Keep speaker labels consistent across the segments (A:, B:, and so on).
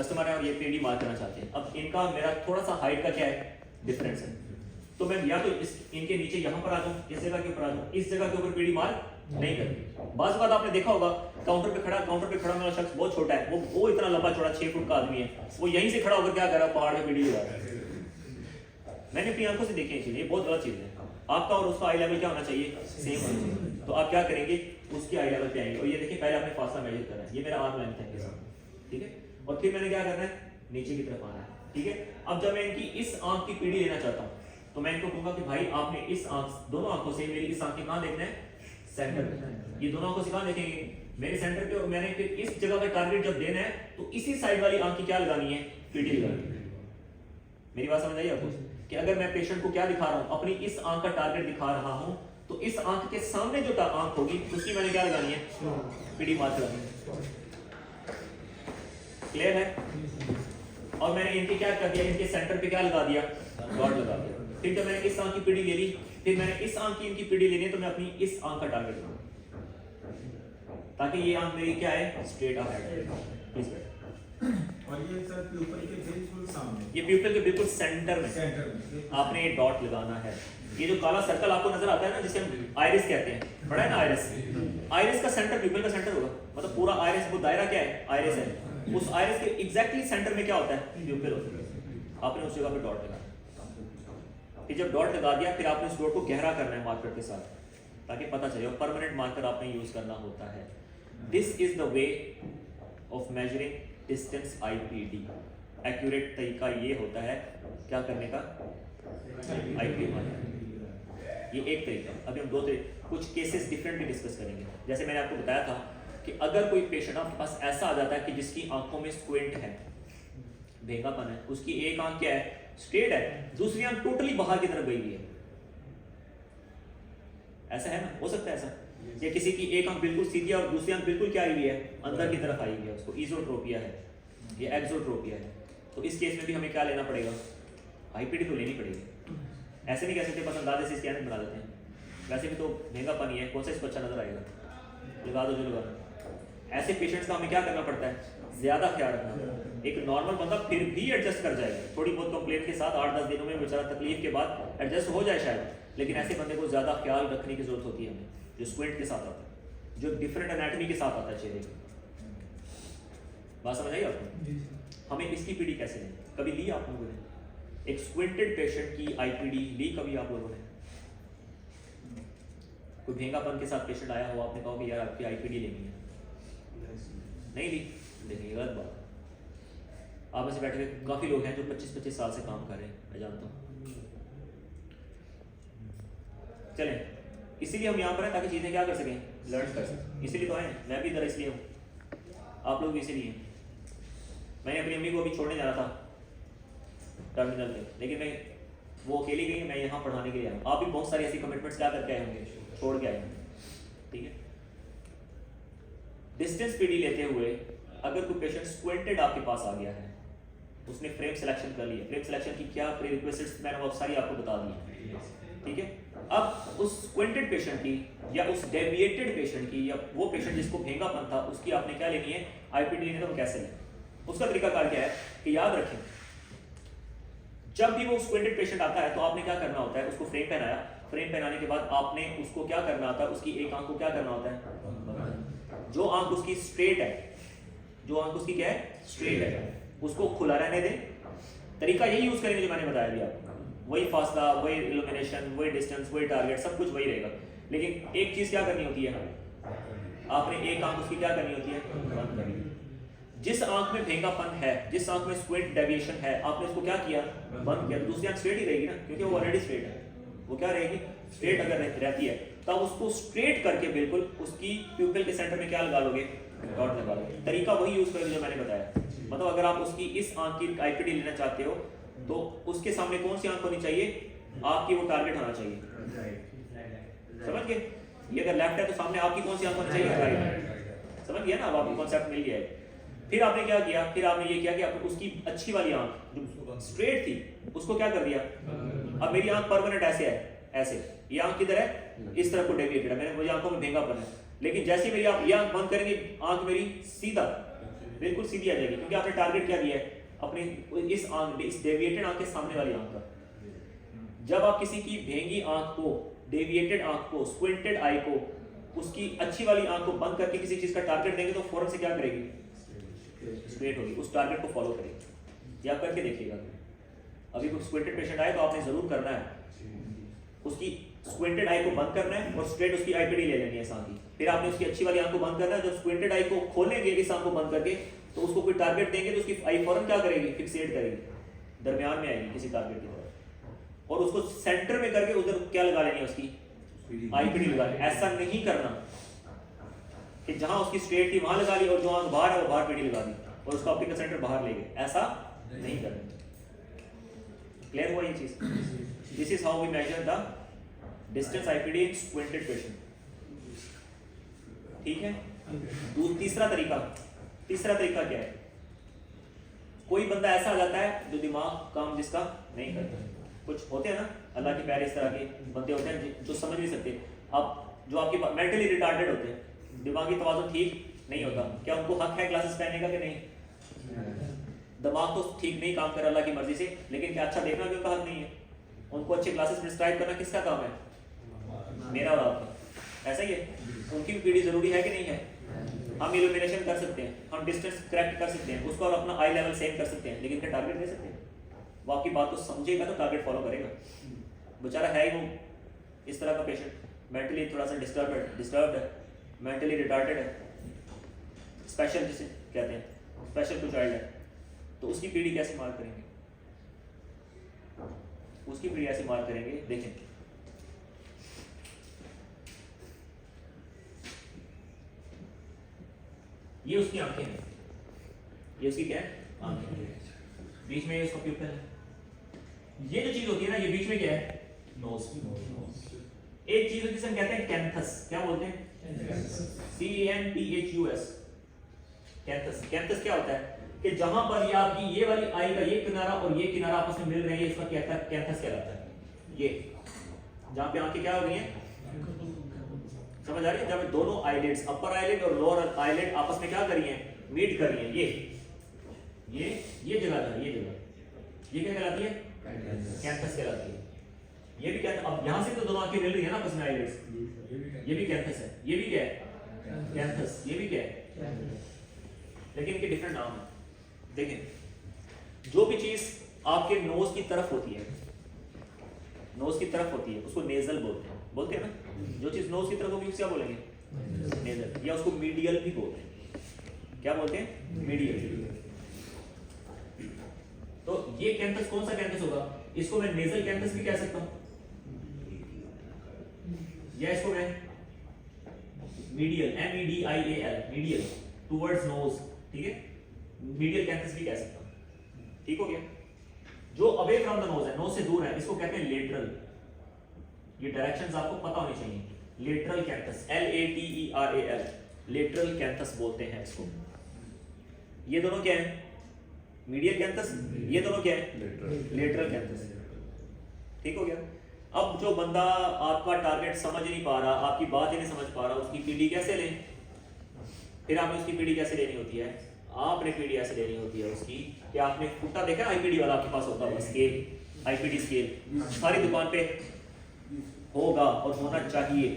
A: Customer है और ये पीडी मार्क करना चाहते हैं। अब इनका मेरा थोड़ा सा हाइट का क्या है डिफरेंस है, तो मैं या तो इनके नीचे यहाँ पर आ जाऊँ, इस जगह के ऊपर आ जाऊँ, इस जगह के ऊपर पीडी मार्क नहीं करती। बात आपने देखा होगा काउंटर पे खड़ा वाला शख्स बहुत छोटा है, वो इतना लंबा चौड़ा 6 फुट का आदमी है, वो यहीं से खड़ा होकर क्या कर रहा है, पहाड़ में पीडी लगा रहा है। मैंने अपनी आंखों से देखे ये चीज़, ये बहुत गलत चीज़ है। आपका और उसका आई लेवल क्या होना चाहिए, सेम होना चाहिए। तो आप क्या करेंगे, उसकी आई लेवल पे आएंगे और ये देखिए पहले आपने फासला मेजर करना है, ये मेरा आर्म लेंथ है इनके साथ, ठीक है। और फिर मैंने क्या करना है, नीचे की तरफ आना है, ठीक है। अब जब मैं इनकी इस आंख की पीढ़ी लेना चाहता हूँ तो मैं इनको कहूँगा कि भाई आपने इस आंख, दोनों आंखों से मेरी इस आंख के कहाँ देखना है, सेंटर पे। ये दोनों आंखों से कहाँ देखेंगे, मेरे सेंटर पे। और मैंने फिर इस जगह का टारगेट जब देना है तो इसी साइड वाली आंख की क्या लगानी है, पीढ़ी लगानी है। मेरी बात समझ आई आपको कि अगर मैं पेशेंट को क्या दिखा रहा हूँ, अपनी इस आंख का टारगेट दिखा रहा हूँ, तो इस आंख के सामने जो आंख होगी उसकी मैंने क्या लगानी है, पीढ़ी मार्क लगानी है। क्लियर है। और मैंने इनके क्या कर दिया, इनके सेंटर पे क्या लगा दिया, डॉट लगा दिया। फिर जब मैंने इस आंख की पीढ़ी ले ली, फिर मैंने इस आंख की इनकी पीढ़ी लेनी है, तो मैं अपनी इस आंख का टारगेट लूंगा ताकि ये आंख मेरी क्या है, स्ट्रेट आंख है। प्लीज बैठ।
B: और ये सर प्यूपल के बिल्कुल सामने,
A: ये प्यूपल के बिल्कुल सेंटर में आपने ये डॉट लगाना है। ये जो काला सर्कल आपको नजर आता है ना, जिसे हम आइरिस कहते हैं, बड़ा है ना आइरिस, आइरिस का सेंटर प्यूपल का सेंटर होगा, मतलब पूरा आइरिस, वो दायरा क्या है, आइरिस है। उस आइरिस के एग्जैक्टली सेंटर में क्या होता है, प्यूपल होता है। आपने उस जगह पे डॉट लगाना। फिर जब डॉट लगा दिया, फिर आपने उस डॉट को गहरा करना है मार्कर के साथ, ताकि पता चले। और परमानेंट मार्कर आपने यूज करना होता है। This is the way of measuring distance IPD. Accurate तरीका ये होता है क्या करने का, आईपीडी मार्कर। ये एक तरीका। अभी हम दो कुछ केसेस डिफरेंटली डिस्कस करेंगे। जैसे मैंने आपको बताया था कि अगर कोई पेशेंट आपके पास ऐसा आ जाता है कि जिसकी आंखों में स्क्विंट है, भेगापन है, उसकी एक आंख क्या है, स्ट्रेट है, दूसरी आंख टोटली बाहर की तरफ गई हुई है, ऐसा है ना, हो सकता है ऐसा। या किसी की एक आंख बिल्कुल सीधी है और दूसरी आंख बिल्कुल क्या आई हुई है, अंदर की तरफ आई हुई है, उसको इजोट्रोपिया है, ये एक्सोट्रोपिया है। तो इस केस में भी हमें क्या लेना पड़ेगा, आईपीडी तो लेनी पड़ेगी। ऐसे नहीं कह सकते बस अंदाजे से स्कैन बना देते हैं, वैसे भी तो महंगा पानी है, कौन सा इसको अच्छा नजर आएगा, लगा दो जो लगा। ऐसे पेशेंट्स का हमें क्या करना पड़ता है, ज्यादा ख्याल रखना। एक नॉर्मल बंदा फिर भी एडजस्ट कर जाएगा, थोड़ी बहुत कंप्लेंट के साथ 8-10 दिनों में बेचारा तकलीफ के बाद एडजस्ट हो जाए शायद, लेकिन ऐसे बंदे को ज्यादा ख्याल रखने की जरूरत होती है हमें, जो स्क्विंट के साथ आता है, जो डिफरेंट एनाटॉमी के साथ आता है चेहरे की। बात समझ आई आपको। हमें इसकी पीडी कैसे लें, कभी ली आप लोगों ने एक स्क्विंटेड पेशेंट की आईपीडी ली कभी आप लोगों ने? कोई भेंगापन के साथ पेशेंट आया हो, आपने कहा कि यार आपकी आईपीडी लेनी है, नहीं ली, देखिए गलत बात। आप ऐसे बैठे हुए काफी लोग हैं जो 25-25 साल से काम कर रहे हैं, मैं जानता हूँ। चलें, इसीलिए हम यहाँ पर हैं ताकि चीजें क्या कर सकें, लर्न कर सकें। इसीलिए तो आए, मैं भी इधर इसलिए हूँ, आप लोग भी इसीलिए। मैंने अपनी अम्मी को अभी छोड़ने जाना था टर्मिनल पे, लेकिन मैं वो अकेली गई, मैं यहाँ पढ़ाने के लिए आया। आप भी बहुत सारी ऐसी कमिटमेंट्स क्या करके आए होंगे, छोड़ के आए होंगे, ठीक है। डिस्टेंस पीडी लेते हुए अगर कोई पेशेंट स्क्विंटेड आपके पास आ गया है, उसने फ्रेम सिलेक्शन कर लिया, फ्रेम सिलेक्शन की क्या प्रीरिक्विजिट्स मैंने वो सारी आपको बता दी, ठीक है। अब उस स्क्विंटेड पेशेंट की या उस डेविएटेड पेशेंट की या वो पेशेंट जिसको भेंगापन था उसकी आपने क्या लेनी है, आईपीडी लेनी है, तो कैसे लें? उसका तरीकाकार क्या है कि याद रखें, जब भी वो स्क्विंटेड पेशेंट आता है तो आपने क्या करना होता है, उसको फ्रेम पहनाया, फ्रेम पहनाने के बाद आपने उसको क्या करना होता है, उसकी एक आंख को क्या करना होता है, जो आंख उसकी स्ट्रेट है, जो आंख उसकी क्या है, स्ट्रेट है, उसको खुला रहने दें। तरीका यही यूज करेंगे जो मैंने बताया भी आपको, वही फासला, वही इल्यूमिनेशन, वही डिस्टेंस, वही टारगेट, सब कुछ वही रहेगा। लेकिन एक चीज क्या करनी होती है, आपने एक आंख उसकी क्या करनी होती है, बंद करनी। जिस आंख में भेंगापन है, जिस आंख में स्क्विंट डेविएशन है, आपने उसको क्या किया, बंद किया, तो दूसरी आंख स्ट्रेट ही रहेगी ना, क्योंकि वो ऑलरेडी स्ट्रेट है। वो क्या रहेगी, स्ट्रेट अगर रहती है, तब उसको स्ट्रेट करके बिल्कुल उसकी प्यूपिल के सेंटर में क्या लगा लोगे, डॉट लगा लोगे। तरीका वही यूज करोगे जो मैंने बताया। मतलब अगर आप उसकी इस आंख की आईपीडी लेना चाहते हो तो उसके सामने कौन सी आंख होनी चाहिए, आपकी वो टारगेट होना चाहिए, समझ गए। ये अगर लेफ्ट है तो सामने आपकी कौन सी आंख होनी चाहिए, राइट। समझ गया ना, अब आपको कॉन्सेप्ट मिल गया है। फिर आपने क्या किया, फिर आपने ये किया कि आपने उसकी अच्छी वाली आंख जो स्ट्रेट थी उसको क्या कर दिया, अब मेरी आंख परमानेंट ऐसे है, ऐसे, ये आंख किधर है, इस तरफ को डेविएटेड है, मेरे मुझे आंखों में भेंगापन है। लेकिन जैसे मेरी आप ये आंख बंद करेंगे, आंख मेरी सीधा बिल्कुल सीधी आ जाएगी, क्योंकि आपने टारगेट क्या दिया है अपनी इस आंख, इस डेविएटेड आंख के सामने वाली आंख का। जब आप किसी की भेंगी आंख को, डेविएटेड आंख को, स्क्विंटेड आई को, उसकी अच्छी वाली आंख को बंद करके किसी चीज का टारगेट देंगे तो फौरन से क्या करेगी, स्ट्रेट होगी, उस टारगेट को फॉलो करेगी। ये आप करके देखिएगा। अभी कोई स्क्विंटेड पेशेंट आए तो आपने जरूर करना है, उसकी स्क्विंटेड आई को बंद करना है और स्ट्रेट उसकी आईपीडी ले लेनी है इस आंख की। फिर आपने उसकी अच्छी वाली आंख को बंद करना है, जब स्क्विंटेड आई को खोलेंगे इस आंख को बंद करके तो उसको कोई टारगेट देंगे तो उसकी आई फौरन क्या करेगी, फिक्सेट करेगी, दरमियान में आएगी किसी टारगेट की तरफ, और उसको सेंटर में करके उधर क्या लगा लेनी है, उसकी आईपीडी लगा लेनी। ऐसा नहीं करना कि जहां उसकी स्ट्रेट थी वहां लगा ली और जो आंख बाहर है वो बाहर पीडी लगा दी और उसका ऑप्टिकल सेंटर बाहर ले गए, ऐसा नहीं करना। क्लियर हुआ ये चीज? This is how we measure the distance IPD in squinted patient. ठीक है। तीसरा तरीका क्या है? कोई बंदा ऐसा आ जाता है जो दिमाग काम जिसका नहीं करता। कुछ होते हैं ना अल्लाह के प्यारे, इस तरह के बंदे होते हैं जो समझ नहीं सकते। अब जो आपके मेंटली रिटार्डेड होते हैं, दिमागी तवाज़ुन ठीक नहीं होता, क्या उनको हक है क्लासेस पहनने का कि नहीं? दिमाग तो ठीक नहीं काम कर अल्लाह की मर्जी से, लेकिन क्या अच्छा देखना भी उनका हक नहीं है? उनको अच्छे क्लासेस प्रिस्क्राइब करना किसका काम है? मेरा और आपका। ऐसा ही है, उनकी भी पीढ़ी जरूरी है कि नहीं है? हम इल्यूमिनेशन कर सकते हैं, हम डिस्टेंस करेक्ट कर सकते हैं, उसको और अपना आई लेवल सेम कर सकते हैं, लेकिन क्या टारगेट दे सकते हैं? वो आपकी बात को समझेगा तो टारगेट फॉलो करेगा। बेचारा है ही वो इस तरह का पेशेंट, मेंटली थोड़ा सा डिस्टर्ब्ड है, मेंटली रिटार्डेड है, स्पेशल जिसे कहते हैं, स्पेशल टू चाइल्ड है, तो उसकी पीढ़ी कैसे मार करेंगे? उसकी पीढ़ी ऐसे मार करेंगे। देखें, ये उसकी आंखें हैं, ये उसकी क्या है? आंखें। बीच में ये उसका प्यूपल है। ये जो चीज होती है ना, ये बीच में क्या है? नोज। एक चीज जिसे हम कहते हैं कैंथस। क्या बोलते हैं? CANTHUS। कैंथस। कैंथस क्या होता है कि जहां पर ये आपकी ये वाली आई का ये किनारा और ये किनारा आपस में मिल रहे हैं, इसका कैंथस कहलाता है। ये जहां पे आंखें क्या हो रही हैं, समझ आ रही है? जब दोनों आईलिड्स, अपर आईलिड और लोअर आईलिड आपस में क्या कर रही हैं, मीट कर रही हैं, ये जगह है, ये जगह, ये क्या कहलाती है? कैंथस कहलाती है। ये भी क्या, अब यहां से तो दोनों आंखें मिल रही है ना आपस में आईलिड्स, ये भी कैंथस है, ये भी क्या है? कैंथस। ये भी क्या है? लेकिन इनके डिफरेंट नाम है। देखें, जो भी चीज आपके नोज की तरफ होती है, नोज की तरफ होती है, उसको नेजल बोलते हैं ना। जो चीज नोज की तरफ होगी उसे क्या बोलेंगे? नेजल, या उसको मीडियल भी बोलते हैं। क्या बोलते हैं? मीडियल। तो ये कैंथस कौन सा कैंथस होगा? इसको मैं नेजल कैंथस भी कह सकता हूं, या इसको मैं medial, MEDIAL, medial towards nose, ठीक है, मीडियल कैंथस भी कह सकता हूं। ठीक हो गया? जो अवे फ्रॉम द नोज है, नोज से दूर है, इसको कहते हैं लेटरल। ये डायरेक्शंस आपको पता होनी चाहिए। Lateral canthus, LATERAL, lateral canthus बोलते हैं इसको। ये दोनों क्या है? Medial canthus. ये दोनों क्या है? Lateral canthus. ठीक हो गया? अब जो बंदा आपका टारगेट समझ नहीं पा रहा, आपकी बात ही नहीं समझ पा रहा, उसकी पीडी कैसे लें? फिर आपने उसकी पीडी कैसे लेनी होती है? आपने पीडी ऐसे लेनी होती है उसकी कि आपने फुटा देखा, आईपीडी वाला आपके पास होता है स्केल, आईपीडी स्केल सारी दुकान पे होगा और होना चाहिए।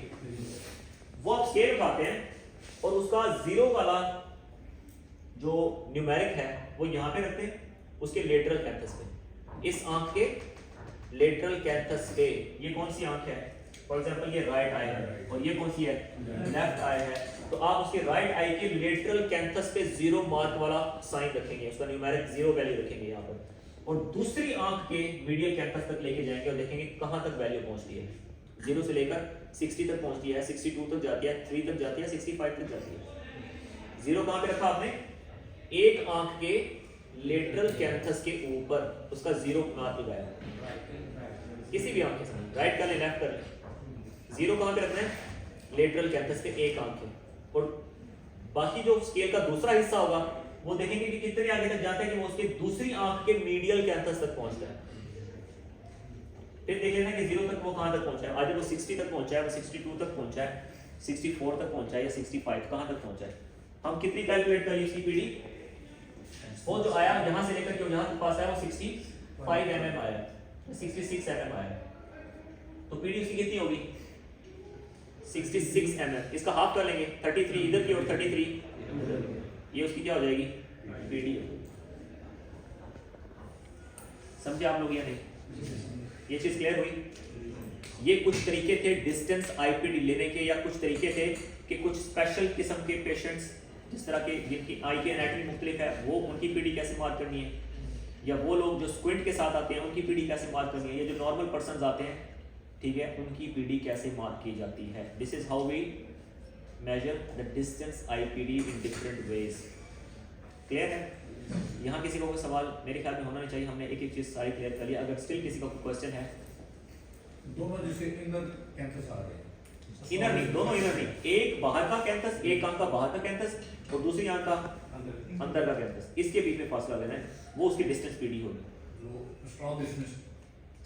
A: वो आप स्केल उठाते हैं और उसका जीरो वाला जो न्यूमेरिक है वो यहाँ पे रखते हैं, उसके लेटरल कैंथस पे, इस आंख के लेटरल कैंथस पे। ये कौन सी आंख है? फॉर एग्जांपल ये राइट आई है और ये कौन सी है? लेफ्ट आई है। तो आप उसके राइट आई के लेटरल कैंथस पे जीरो मार्क वाला साइन रखेंगे, उसका न्यूमेरिक जीरो वैल्यू रखेंगे यहाँ पर, और दूसरी आंख के मीडियल कैंपस तक लेके जाएंगे और देखेंगे कहां तक वैल्यू पहुंचती है। 0 से लेकर 60 तक पहुंचती है, 62 तक जाती है, 3 तक जाती है, 65 तक जाती है। 0 कहां पे रखा आपने? एक आंख के लेटरल कैंथस के ऊपर उसका 0 मार्क लगाया, किसी भी आंख के सामने, राइट कर ले, लेफ्ट कर ले। 0 कहां पे रखना है? लेटरल कैंथस पे एक आंख के, और बाकी जो स्केल का दूसरा हिस्सा होगा वो देखेंगे कि कितने आगे तक जाता है कि वो उसके दूसरी आंख के मीडियल कैंथस तक पहुंचता है। फिर देख लेना कि 0 तक वो कहां तक पहुंचा है। आज वो 60 तक पहुंचा है, वो 62 तक पहुंचा है, 64 तक पहुंचा है, या 65 कहां तक पहुंचा है। हम कितनी कैलकुलेट करें इसकी पीडी? वो जो आया यहाँ से लेकर के यहाँ तक पास आया वो 65 mm आया, 66 mm आया। तो पीडी उसकी कितनी होगी? 66 mm। इसका हाफ कर लेंगे, 33 इधर की और 33 ये उसकी क्या हो जाएगी? पीडी। समझे आप लोग या नहीं? ये चीज क्लियर हुई? ये कुछ तरीके थे डिस्टेंस आईपीडी लेने के, या कुछ तरीके थे कि कुछ स्पेशल किस्म के पेशेंट्स जिस तरह के जिनकी आई की एनाटॉमी मुख्तलिफ है वो उनकी पीडी कैसे मार्क करनी है, या वो लोग जो स्क्विंट के साथ आते हैं उनकी पीडी कैसे मार्क करनी है, ये जो नॉर्मल पर्सन आते हैं, ठीक है, उनकी पीडी कैसे मार्क की जाती है। This is how we measure the distance IPD in different ways. Clear है? यहाँ किसी को कोई सवाल मेरे ख्याल में होना नहीं चाहिए, हमने एक एक चीज सारी क्लियर कर ली। अगर स्टिल किसी का कोई क्वेश्चन है।
C: दोनों जैसे इनर कैंपस आ रहे हैं,
A: इनर नहीं, दोनों इनर नहीं, एक बाहर का कैंपस, एक आंख का बाहर का कैंपस और दूसरी आंख का अंदर का कैंपस, इसके बीच में फासला लेना है, वो उसकी डिस्टेंस पीडी होगी।
C: जो स्ट्रॉबिसनेस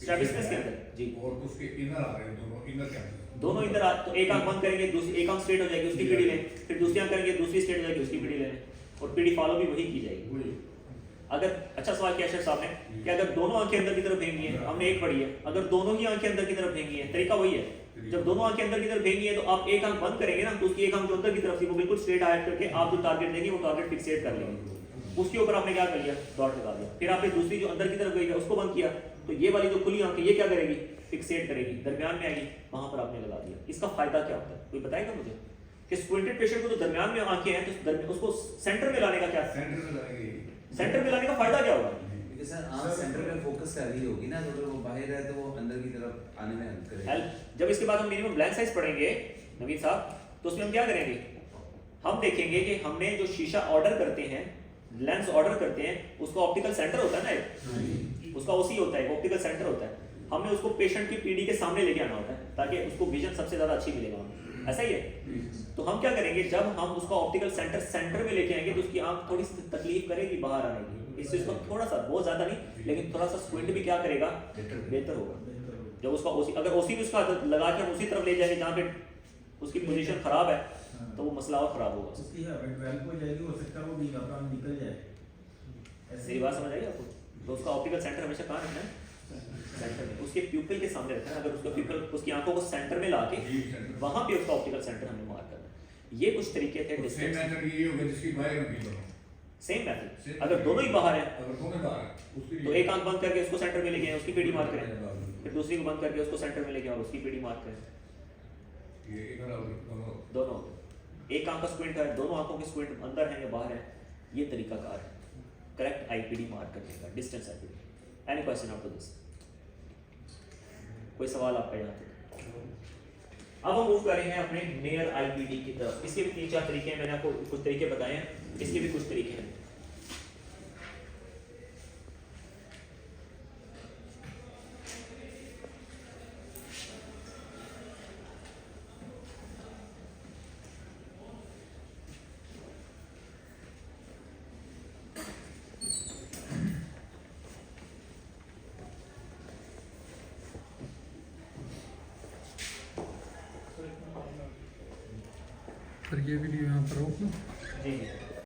A: स्ट्रैबिसनेस के अंदर जी,
C: और उसके इनर आ रहे हैं, दोनों इनर कैंपस,
A: दोनों इधर तो एक आंख बंद करेंगे, दूसरी एक आंख स्ट्रेट हो जाएगी, उसकी पीडी लें, फिर दूसरी आंख करेंगे, दूसरी स्ट्रेट हो जाएगी, उसकी पीडी लें, और पीडी फॉलो भी वही की जाएगी।
C: वही
A: अगर अच्छा सवाल किया शेख साहब ने कि अगर दोनों आंखें अंदर की तरफ भेंगी है, हमने एक पढ़ी है, अगर दोनों ही आंखें अंदर की तरफ भेंगी है, तरीका वही है। जब दोनों आंखें अंदर की तरफ भेंगी है तो आप एक आंख बंद करेंगे ना, तो उसकी एक आंख जो अंदर की तरफ थी वो बिल्कुल स्ट्रेट हाइट करके आप जो टारगेट देंगे वो टारगेट फिक्सेट कर लेंगे, उसके ऊपर आपने क्या कर लिया? डॉट लगा दिया। फिर आपने दूसरी जो अंदर की तरफ गई है उसको बंद किया, तो ये वाली जो खुली आंख है ये क्या करेगी? फिक्सेट करेगी, दरमियान में आएगी, वहां पर आपने लगा दिया। इसका फायदा क्या होता है, कोई बताएगा मुझे? कि स्क्विंटेड पेशेंट को तो दरमियान में आंखें हैं, तो उसको सेंटर में लाने का क्या?
C: सेंटर में लाएंगे,
A: सेंटर में लाने का फायदा क्या होगा?
D: क्योंकि सर आंख सेंटर में फोकस कर रही होगी ना, तो अगर वो बाहर है तो वो अंदर की तरफ आने में हेल्प करेगा।
A: हेल्प। जब इसके बाद हम मिनिमम ब्लैंक साइज पढ़ेंगे नवीन साहब, तो उसमें हम क्या करेंगे? हम देखेंगे कि हमने जो शीशा ऑर्डर करते हैं, लेंस ऑर्डर करते हैं, उसका ऑप्टिकल सेंटर होता है ना एक, उसका ओसी होता है, ऑप्टिकल सेंटर होता है। हमने उसको पेशेंट की पीडी के सामने लेके आना होता है ताकि उसको विजन सबसे ज्यादा अच्छी मिलेगा हमें, ऐसा ही है। तो हम क्या करेंगे, जब हम उसका ऑप्टिकल सेंटर में लेके आएंगे तो उसकी आंख थोड़ी सी तकलीफ करेगी बाहर आने की, इससे उसको थोड़ा सा, बहुत ज्यादा नहीं लेकिन थोड़ा सा स्क्विंट भी क्या करेगा? बेहतर होगा। जब उसका ओसी, अगर ओसी भी उसका लगा के हम उसी तरफ ले जाएंगे जहाँ पे उसकी पोजीशन खराब है, तो वो मसला और खराब होगा।
B: उसकी वेल हो जाएगी, हो सकता है वो बीघा काम निकल जाए।
A: सही बात समझ आई आपको? तो उसका ऑप्टिकल सेंटर हमेशा कहाँ रखना है? सेंटर में, उसके प्यूपिल के सामने रखना है। अगर उसका प्यूपिल, उसकी आंखों को सेंटर में लाके वहां पे उसका ऑप्टिकल सेंटर हमें मार्क करना है। ये कुछ तरीके थे
C: सेम
A: डिस्टेंस।
C: मेथड ये होगा जिसकी बाहर में भी
A: सेम मेथड, अगर दोनों ही बाहर है
C: अगर दोनों बाहर है, उसके
A: तो एक आंख बंद करके उसको सेंटर में लेके आए, उसकी पीडी मार्क करें, फिर दूसरी को बंद करके उसको सेंटर में लेके आओ, उसकी पीडी मार्क करें।
C: ये इधर और
A: दोनों, एक आंख का स्क्विंट है, दोनों आंखों के स्क्विंट अंदर है या बाहर है, ये तरीका कार है करेक्ट आईपीडी मार्क करने का, distance IPD. Any question after this? कोई सवाल आपका यहाँ तक? अब हम मूव करेंगे अपने नियर आईपीडी की तरफ। इसके भी 3-4 तरीके हैं, मैंने आपको कुछ तरीके बताए हैं, इसके भी कुछ तरीके हैं।
E: पर ये वीडियो यहाँ पर रोक लो।
A: जी जी।